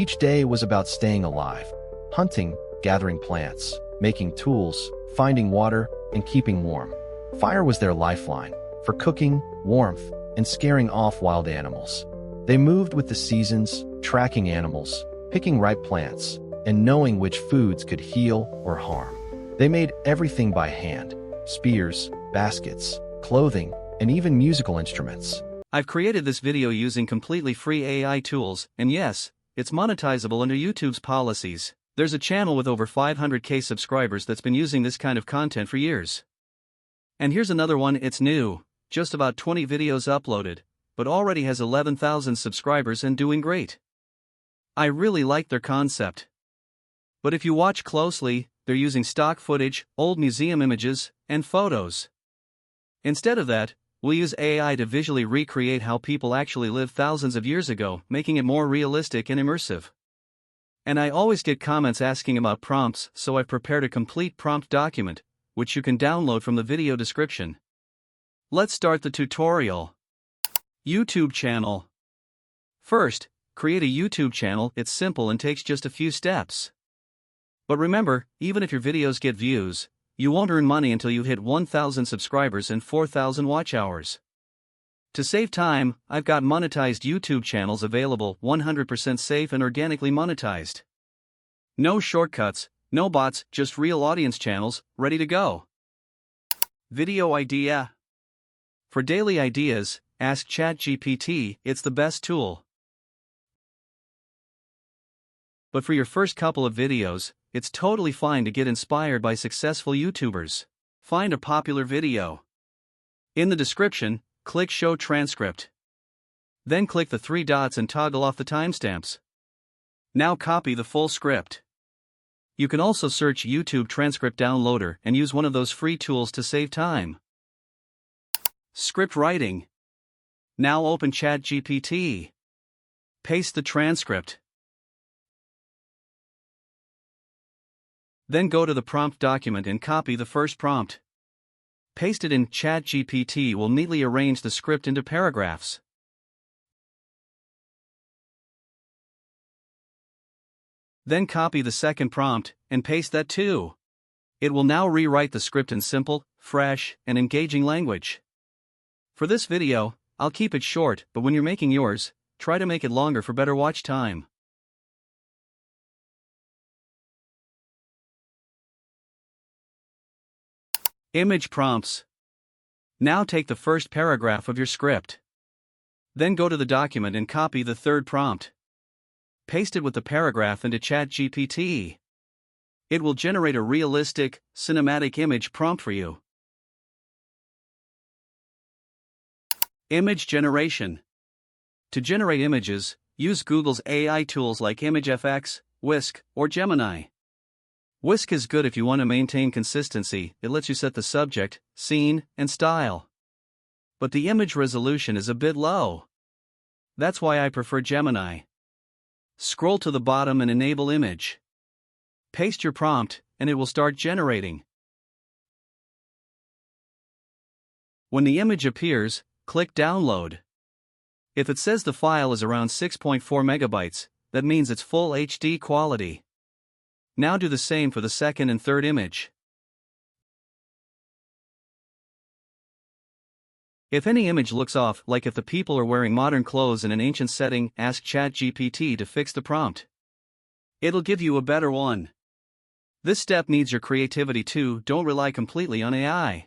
Each day was about staying alive, hunting, gathering plants, making tools, finding water, and keeping warm. Fire was their lifeline, for cooking, warmth, and scaring off wild animals. They moved with the seasons, tracking animals, picking ripe plants, and knowing which foods could heal or harm. They made everything by hand: spears, baskets, clothing, and even musical instruments. I've created this video using completely free AI tools, and yes, it's monetizable under YouTube's policies. There's a channel with over 500k subscribers that's been using this kind of content for years. And here's another one. It's new, just about 20 videos uploaded, but already has 11,000 subscribers and doing great. I really like their concept. But if you watch closely, they're using stock footage, old museum images, and photos. Instead of that, we'll use AI to visually recreate how people actually lived thousands of years ago, making it more realistic and immersive. And I always get comments asking about prompts, so I've prepared a complete prompt document, which you can download from the video description. Let's start the tutorial. YouTube channel. First, create a YouTube channel. It's simple and takes just a few steps. But remember, even if your videos get views, you won't earn money until you hit 1,000 subscribers and 4,000 watch hours. To save time, I've got monetized YouTube channels available, 100% safe and organically monetized. No shortcuts, no bots, just real audience channels, ready to go. Video idea. For daily ideas, ask ChatGPT, it's the best tool. But for your first couple of videos, it's totally fine to get inspired by successful YouTubers. Find a popular video. In the description, click Show Transcript. Then click the three dots and toggle off the timestamps. Now copy the full script. You can also search YouTube Transcript Downloader and use one of those free tools to save time. Script writing. Now open ChatGPT. Paste the transcript. Then go to the prompt document and copy the first prompt. Paste it in. ChatGPT will neatly arrange the script into paragraphs. Then copy the second prompt and paste that too. It will now rewrite the script in simple, fresh, and engaging language. For this video, I'll keep it short, but when you're making yours, try to make it longer for better watch time. Image prompts. Now take the first paragraph of your script. Then go to the document and copy the third prompt. Paste it with the paragraph into ChatGPT. It will generate a realistic, cinematic image prompt for you. Image generation. To generate images, use Google's AI tools like ImageFX, Whisk, or Gemini. Whisk is good if you want to maintain consistency. It lets you set the subject, scene, and style. But the image resolution is a bit low. That's why I prefer Gemini. Scroll to the bottom and enable image. Paste your prompt, and it will start generating. When the image appears, click Download. If it says the file is around 6.4 megabytes, that means it's full HD quality. Now do the same for the second and third image. If any image looks off, like if the people are wearing modern clothes in an ancient setting, ask ChatGPT to fix the prompt. It'll give you a better one. This step needs your creativity too. Don't rely completely on AI.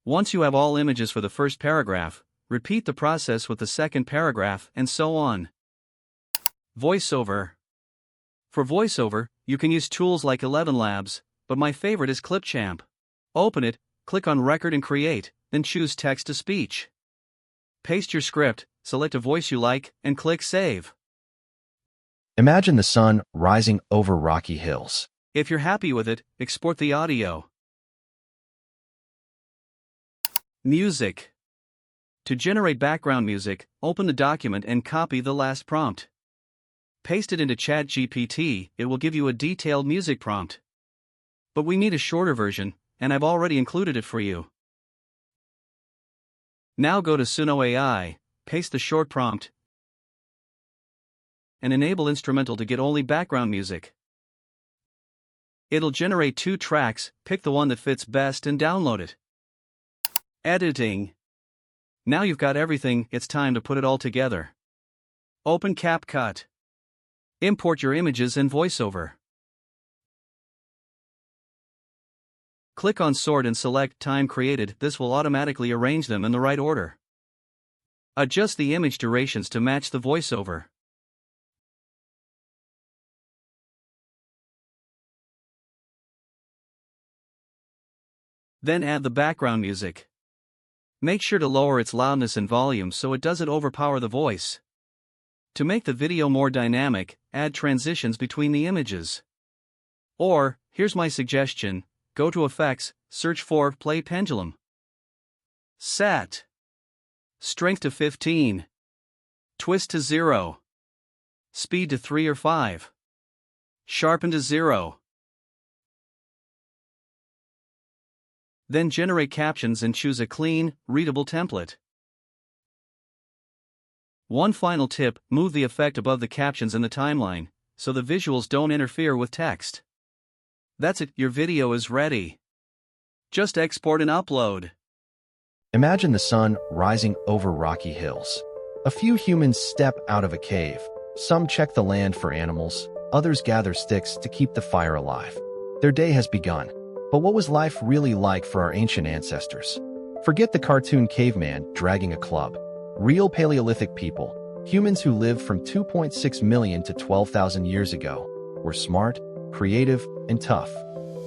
Once you have all images for the first paragraph, repeat the process with the second paragraph, and so on. Voiceover. For voiceover, you can use tools like 11 Labs, but my favorite is Clipchamp. Open it, click on Record and Create, then choose Text to Speech. Paste your script, select a voice you like, and click Save. Imagine the sun rising over rocky hills. If you're happy with it, export the audio. Music. To generate background music, open the document and copy the last prompt. Paste it into ChatGPT, it will give you a detailed music prompt. But we need a shorter version, and I've already included it for you. Now go to Suno AI, paste the short prompt, and enable instrumental to get only background music. It'll generate 2 tracks, pick the one that fits best and download it. Editing. Now you've got everything, it's time to put it all together. Open CapCut. Import your images in Voiceover. Click on Sort and select Time Created. This will automatically arrange them in the right order. Adjust the image durations to match the voiceover. Then add the background music. Make sure to lower its loudness and volume so it doesn't overpower the voice. To make the video more dynamic, add transitions between the images. Or, here's my suggestion, go to Effects, search for Play Pendulum. Set. Strength to 15. Twist to 0. Speed to 3 or 5. Sharpen to 0. Then generate captions and choose a clean, readable template. One final tip, move the effect above the captions in the timeline, so the visuals don't interfere with text. That's it, your video is ready. Just export and upload. Imagine the sun rising over rocky hills. A few humans step out of a cave. Some check the land for animals, others gather sticks to keep the fire alive. Their day has begun. But what was life really like for our ancient ancestors? Forget the cartoon caveman dragging a club. Real Paleolithic people, humans who lived from 2.6 million to 12,000 years ago, were smart, creative, and tough.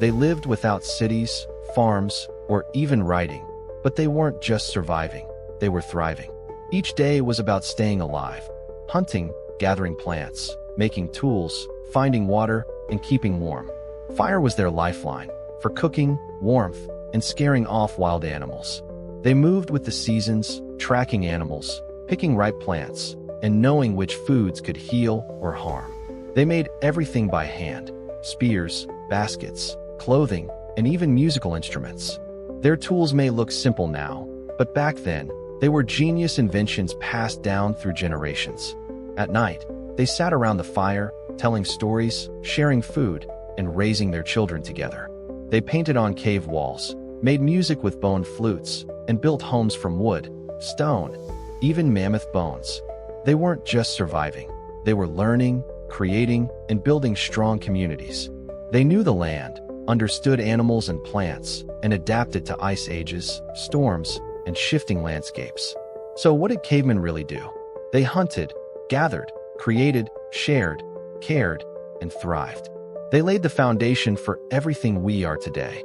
They lived without cities, farms, or even writing. But they weren't just surviving, they were thriving. Each day was about staying alive, hunting, gathering plants, making tools, finding water, and keeping warm. Fire was their lifeline, for cooking, warmth, and scaring off wild animals. They moved with the seasons, tracking animals, picking ripe plants, and knowing which foods could heal or harm. They made everything by hand: spears, baskets, clothing, and even musical instruments. Their tools may look simple now, but back then, they were genius inventions passed down through generations. At night, they sat around the fire, telling stories, sharing food, and raising their children together. They painted on cave walls, made music with bone flutes, and built homes from wood, stone, even mammoth bones. They weren't just surviving. They were learning, creating, and building strong communities. They knew the land, understood animals and plants, and adapted to ice ages, storms, and shifting landscapes. So what did cavemen really do? They hunted, gathered, created, shared, cared, and thrived. They laid the foundation for everything we are today.